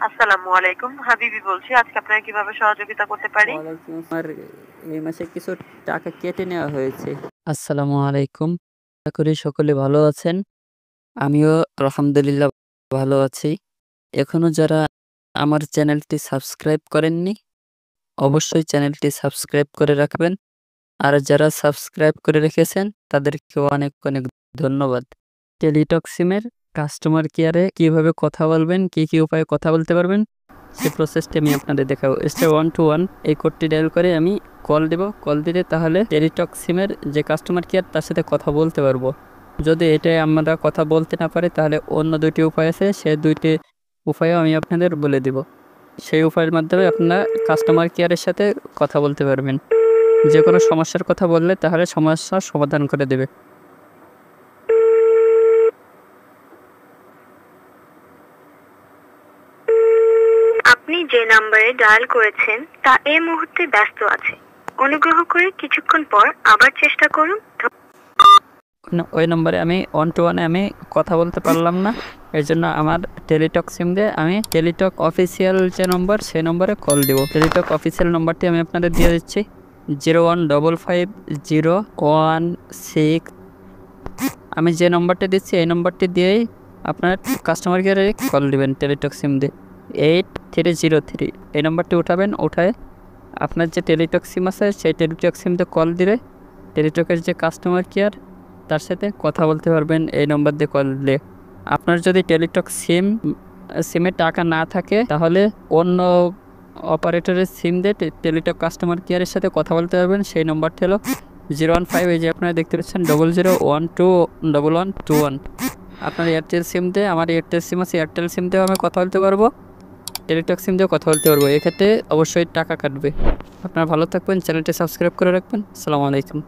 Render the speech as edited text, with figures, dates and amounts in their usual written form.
আসসালামু আলাইকুম, হাবিবি বলছি। আজকে আপনাকে কিভাবে সহযোগিতা করতে পারি? ওয়ালাইকুম আমার এই মাসে কিছু টাকা কেটে নেওয়া হয়েছে। আসসালামু আলাইকুম। আশা করি সকলে ভালো আছেন। আমিও আলহামদুলিল্লাহ ভালো আছি। এখনো যারা আমার চ্যানেলটি সাবস্ক্রাইব করেননি, অবশ্যই চ্যানেলটি সাবস্ক্রাইব করে রাখবেন। আর যারা সাবস্ক্রাইব করে রেখেছেন তাদেরকে অনেক অনেক ধন্যবাদ। টেলিটক সিমের কাস্টমার কেয়ারে কিভাবে কথা বলবেন, কি উপায়ে কথা বলতে পারবেন সেই প্রসেসটি আমি আপনাদের দেখাবো। *121 এই কোডটি ডায়াল করে আমি কল দেব। কল দিলে তাহলে টেলিটক সিমের যে কাস্টমার কেয়ার তার সাথে কথা বলতে পারবো। যদি এটাই আমরা কথা বলতে না পারি তাহলে অন্য দুইটি উপায় আছে, সেই দুইটি উপায়ও আমি আপনাদের বলে দিব। সেই উপায়ের মাধ্যমে আপনারা কাস্টমার কেয়ারের সাথে কথা বলতে পারবেন। যে কোনো সমস্যার কথা বললে তাহলে সমস্যার সমাধান করে দেবে। আপনি যে নাম্বারে ডায়াল করেছেন তা এই মুহূর্তে ব্যস্ত আছে। অনুগ্রহ করে কিছুক্ষণ পর আবার চেষ্টা করুন। ওই নম্বরে আমি 121-এ আমি কথা বলতে পারলাম না, এর জন্য আমার টেলিটক সিম দিয়ে আমি টেলিটক অফিসিয়াল যে নম্বর সেই নম্বরে কল দেবো। টেলিটক অফিসিয়াল নম্বরটি আমি আপনাদের দিয়ে দিচ্ছি 01550116। আমি যে নম্বরটি দিচ্ছি এই নম্বরটি দিয়েই আপনার কাস্টমার কেয়ারে কল দিবেন টেলিটক সিম দিয়ে। 8303 এই নম্বরটি উঠাবেন। উঠায় আপনার যে টেলিটক সিম আছে সেই টেলিটক সিম দিয়ে কল দিলে টেলিটকের যে কাস্টমার কেয়ার তার সাথে কথা বলতে পারবেন এই নম্বর দিয়ে কল দিলে। আপনার যদি টেলিটক সিমে টাকা না থাকে তাহলে অন্য অপারেটরের সিম দিয়ে টেলিটক কাস্টমার কেয়ারের সাথে কথা বলতে পারবেন। সেই নম্বরটি হলো 015, এই যে আপনারা দেখতে পাচ্ছেন 00121121। আপনার এয়ারটেল সিম দিয়ে, আমার এয়ারটেল সিম আছে, এয়ারটেল সিম দিয়েও আমি কথা বলতে পারবো, টেলিটক সিম দিয়েও কথা বলতে পারবো। এক্ষেত্রে অবশ্যই টাকা কাটবে। আপনারা ভালো থাকবেন, চ্যানেলটি সাবস্ক্রাইব করে রাখবেন। আসসালামু আলাইকুম।